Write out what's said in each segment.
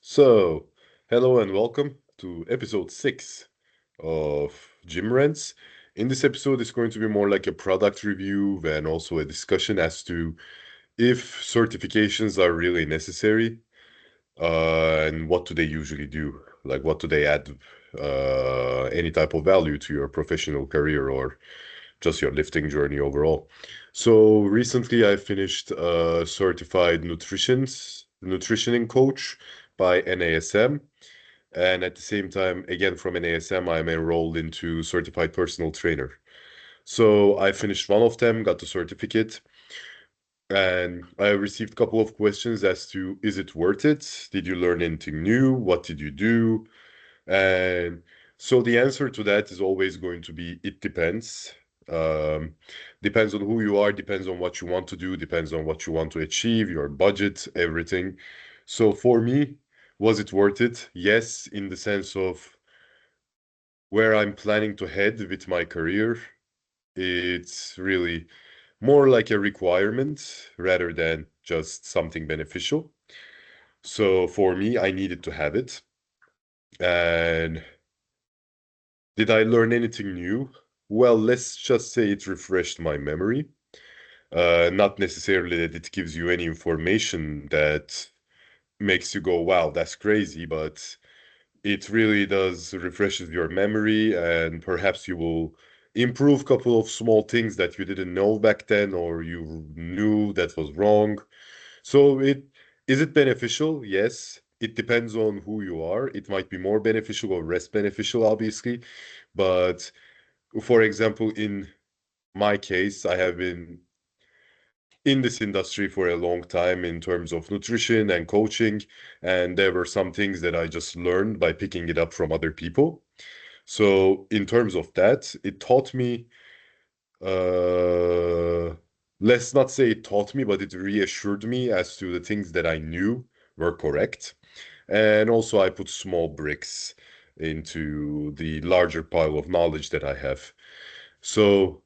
So, hello and welcome to episode 6 of Gym Rants. In this episode, it's going to be more like a product review and also a discussion as to if certifications are really necessary and what do they usually do? Like, what do they add any type of value to your professional career or just your lifting journey overall? So, recently I finished a certified nutritioning coach by NASM. And at the same time, again from NASM, I'm enrolled into certified personal trainer. So I finished one of them, got the certificate, and I received a couple of questions as to is it worth it? Did you learn anything new? What did you do? And so the answer to that is always going to be it depends. Um, Depends on who you are, depends on what you want to do, depends on what you want to achieve, your budget, everything. So for me, was it worth it? Yes, in the sense of where I'm planning to head with my career. It's really more like a requirement rather than just something beneficial. So for me, I needed to have it. And did I learn anything new? Well, let's just say it refreshed my memory. Not necessarily that it gives you any information that makes you go, wow, that's crazy, but it really does refreshes your memory and perhaps you will improve a couple of small things that you didn't know back then or you knew that was wrong. So it is it beneficial? Yes. It depends on who you are. It might be more beneficial or less beneficial, obviously. But for example, in my case, I have been in this industry for a long time in terms of nutrition and coaching, and there were some things that I just learned by picking it up from other people. So in terms of that, it taught me, uh, let's not say it taught me, but it reassured me as to the things that I knew were correct. And also I put small bricks into the larger pile of knowledge that I have. So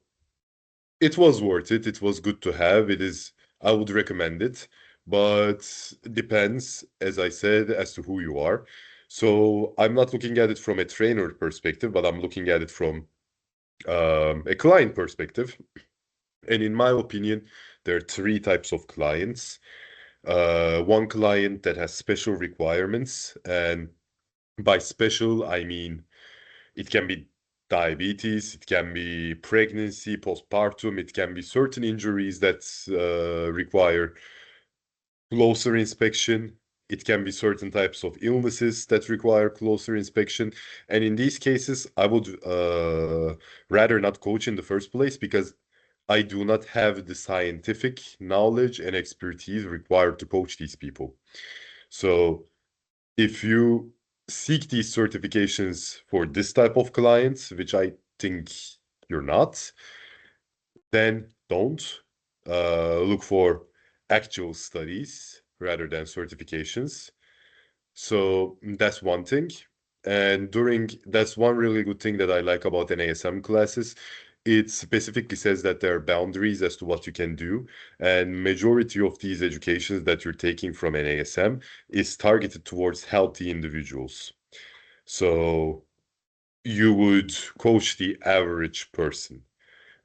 it was worth it. It was good to have. It is, I would recommend it, but depends, as I said, as to who you are. So I'm not looking at it from a trainer perspective, but I'm looking at it from a client perspective. And in my opinion, there are three types of clients. One client that has special requirements, and by special, I mean it can be diabetes, it can be pregnancy, postpartum, it can be certain injuries that require closer inspection. It can be certain types of illnesses that require closer inspection. And in these cases, I would rather not coach in the first place because I do not have the scientific knowledge and expertise required to coach these people. So if you seek these certifications for this type of clients, which I think you're not, then don't. Look for actual studies rather than certifications. So that's one thing. And that's one really good thing that I like about NASM classes. It specifically says that there are boundaries as to what you can do, and majority of these educations that you're taking from NASM is targeted towards healthy individuals. So you would coach the average person.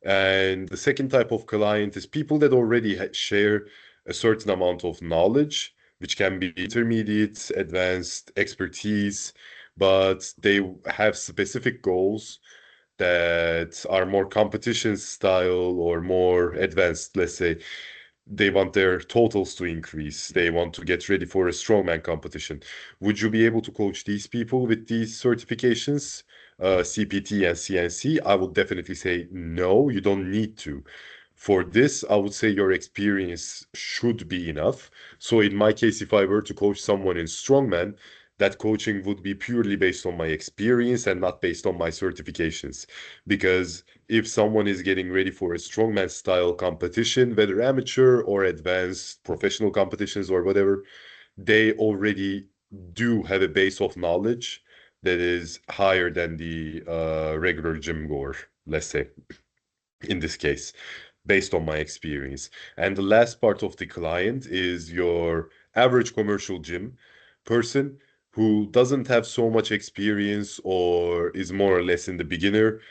And the second type of client is people that already share a certain amount of knowledge, which can be intermediate, advanced expertise, but they have specific goals that are more competition style or more advanced, let's say. They want their totals to increase. They want to get ready for a strongman competition. Would you be able to coach these people with these certifications, CPT and CNC? I would definitely say no, you don't need to. For this, I would say your experience should be enough. So in my case, if I were to coach someone in strongman, that coaching would be purely based on my experience and not based on my certifications. Because if someone is getting ready for a strongman style competition, whether amateur or advanced professional competitions or whatever, they already do have a base of knowledge that is higher than the regular gym goer, let's say, in this case, based on my experience. And the last part of the client is your average commercial gym. person who doesn't have so much experience or is more or less in the beginner,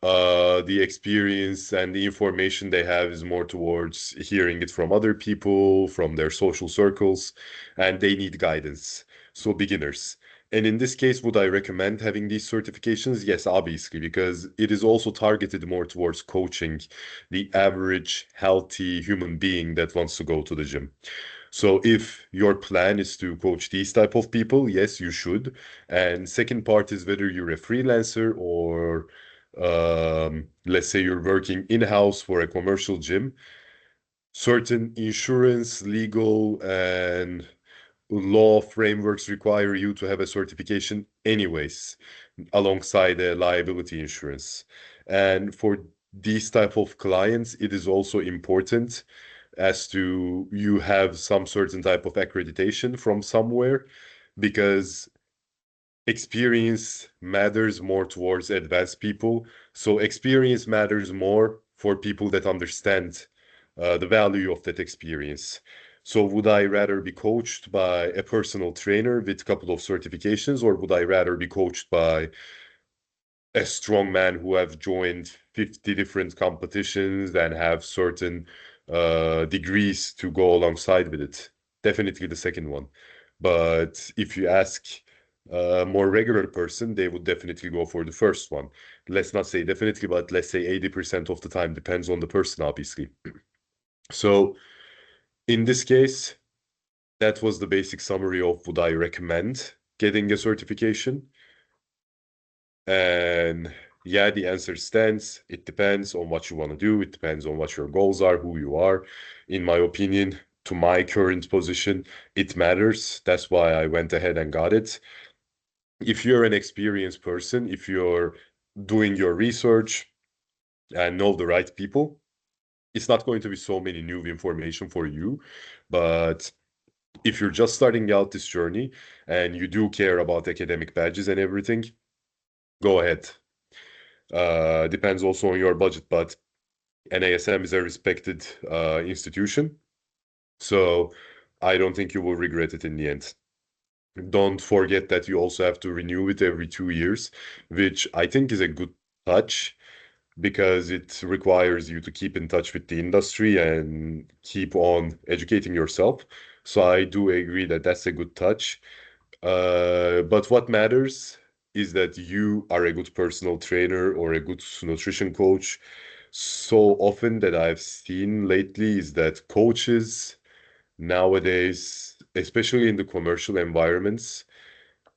the experience and the information they have is more towards hearing it from other people, from their social circles, and they need guidance. So beginners. And in this case, would I recommend having these certifications? Yes, obviously, because it is also targeted more towards coaching the average healthy human being that wants to go to the gym. So if your plan is to coach these type of people, yes, you should. And second part is whether you're a freelancer or let's say you're working in-house for a commercial gym, certain insurance, legal, and law frameworks require you to have a certification anyways, alongside a liability insurance. And for these type of clients, it is also important as to you have some certain type of accreditation from somewhere because experience matters more towards advanced people. So experience matters more for people that understand the value of that experience. So would I rather be coached by a personal trainer with a couple of certifications, or would I rather be coached by a strong man who have joined 50 different competitions and have certain degrees to go alongside with it? Definitely the second one. But if you ask a more regular person, they would definitely go for the first one. Let's not say definitely, but let's say 80% of the time, depends on the person, obviously. So in this case, that was the basic summary of would I recommend getting a certification. And yeah, the answer stands. It depends on what you want to do. It depends on what your goals are, who you are. In my opinion, to my current position, it matters. That's why I went ahead and got it. If you're an experienced person, if you're doing your research and know the right people, it's not going to be so many new information for you. But if you're just starting out this journey and you do care about academic badges and everything, go ahead. Depends also on your budget, but NASM is a respected institution, so I don't think you will regret it in the end. Don't forget that you also have to renew it every 2 years, which I think is a good touch because it requires you to keep in touch with the industry and keep on educating yourself. So I do agree that that's a good touch. But what matters is that you are a good personal trainer or a good nutrition coach. So often that I've seen lately is that coaches nowadays, especially in the commercial environments,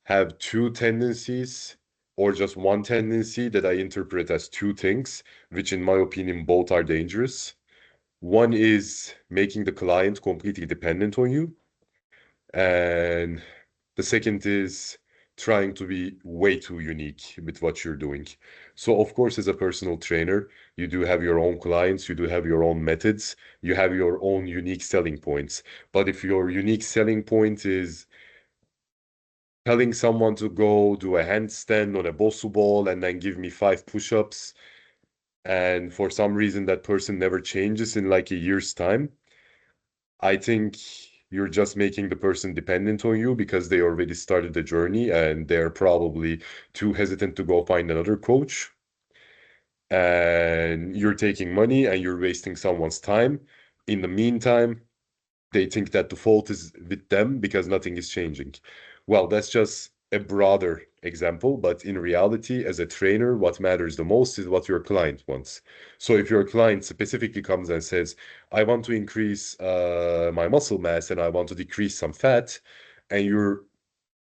have two tendencies or just one tendency that I interpret as two things, which in my opinion both are dangerous. One is making the client completely dependent on you, and the second is trying to be way too unique with what you're doing. So, of course, as a personal trainer, you do have your own clients, you do have your own methods, you have your own unique selling points. But if your unique selling point is telling someone to go do a handstand on a Bosu ball and then give me 5 push-ups, and for some reason that person never changes in like a year's time, I think you're just making the person dependent on you because they already started the journey and they're probably too hesitant to go find another coach. And you're taking money and you're wasting someone's time. In the meantime, they think that the fault is with them because nothing is changing. Well, that's just a broader example, but in reality, as a trainer, what matters the most is what your client wants. So if your client specifically comes and says, I want to increase my muscle mass and I want to decrease some fat, and you're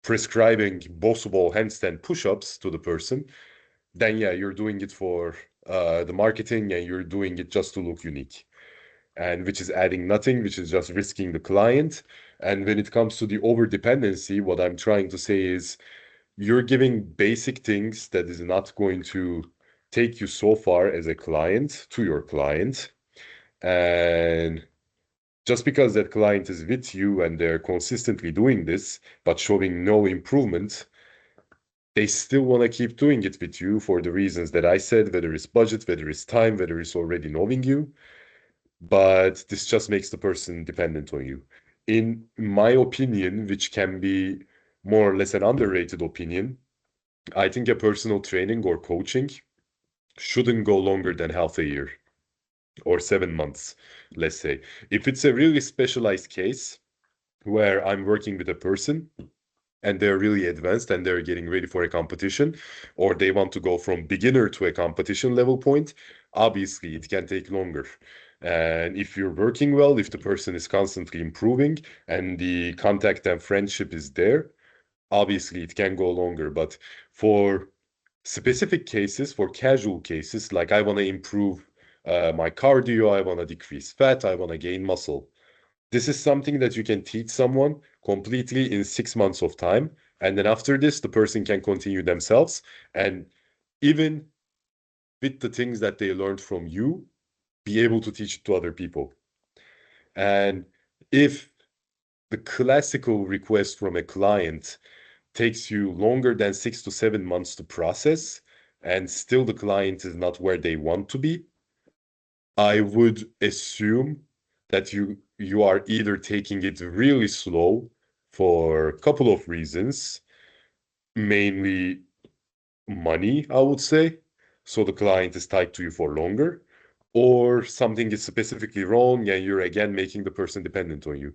prescribing possible handstand push-ups to the person, then yeah, you're doing it for the marketing and you're doing it just to look unique, and which is adding nothing, which is just risking the client. And when it comes to the over dependency, what I'm trying to say is you're giving basic things that is not going to take you so far as a client to your client. And just because that client is with you and they're consistently doing this, but showing no improvement, they still want to keep doing it with you for the reasons that I said, whether it's budget, whether it's time, whether it's already knowing you, but this just makes the person dependent on you. In my opinion, which can be more or less an underrated opinion, I think a personal training or coaching shouldn't go longer than half a year or 7 months, let's say. If it's a really specialized case where I'm working with a person and they're really advanced and they're getting ready for a competition, or they want to go from beginner to a competition level point, obviously it can take longer. And if you're working well, if the person is constantly improving and the contact and friendship is there, obviously it can go longer. But for specific cases, for casual cases, like I want to improve my cardio, I want to decrease fat, I want to gain muscle. This is something that you can teach someone completely in 6 months of time. And then after this, the person can continue themselves. And even with the things that they learned from you, be able to teach it to other people. And if the classical request from a client takes you longer than 6 to 7 months to process, and still the client is not where they want to be, I would assume that you are either taking it really slow for a couple of reasons, mainly money, I would say. So the client is tied to you for longer, or something is specifically wrong and you're again making the person dependent on you.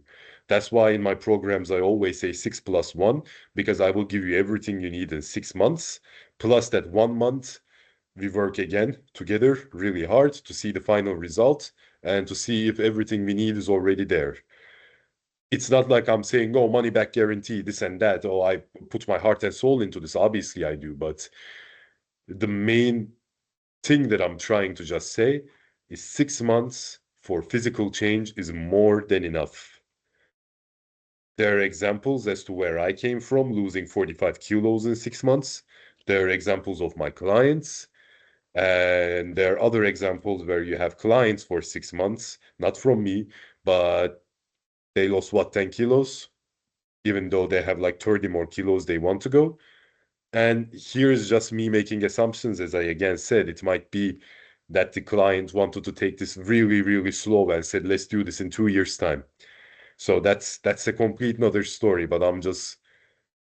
That's why in my programs I always say 6 plus 1, because I will give you everything you need in 6 months, plus that 1 month we work again together really hard to see the final result and to see if everything we need is already there. It's not like I'm saying, oh, money back guarantee, this and that. Oh, I put my heart and soul into this. Obviously, I do. But the main thing that I'm trying to just say is 6 months for physical change is more than enough. There are examples as to where I came from, losing 45 kilos in 6 months. There are examples of my clients. And there are other examples where you have clients for 6 months, not from me, but they lost what, 10 kilos, even though they have like 30 more kilos they want to go. And here's just me making assumptions. As I again said, it might be that the client wanted to take this really, really slow and said, let's do this in 2 years' time. So that's a complete another story, but I'm just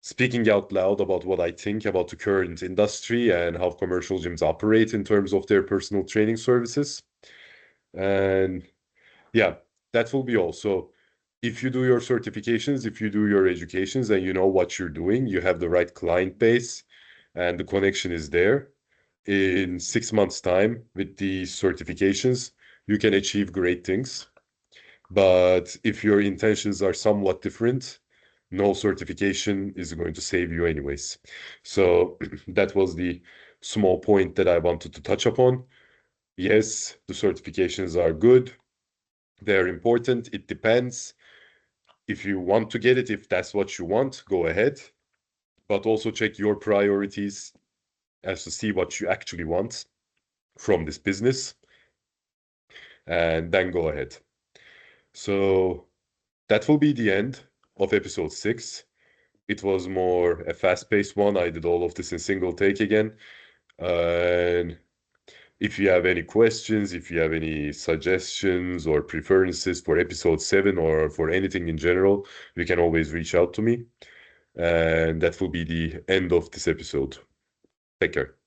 speaking out loud about what I think about the current industry and how commercial gyms operate in terms of their personal training services. And yeah, that will be all. So if you do your certifications, if you do your educations and you know what you're doing, you have the right client base and the connection is there, in 6 months' time with these certifications, you can achieve great things. But if your intentions are somewhat different, no certification is going to save you anyways. So that was the small point that I wanted to touch upon. Yes, the certifications are good. They're important. It depends. If you want to get it, if that's what you want, go ahead. But also check your priorities as to see what you actually want from this business and then go ahead. So that will be the end of episode 6. It was more a fast-paced one. I did all of this in single take again. And if you have any questions, if you have any suggestions or preferences for episode 7 or for anything in general, you can always reach out to me. And that will be the end of this episode. Take care.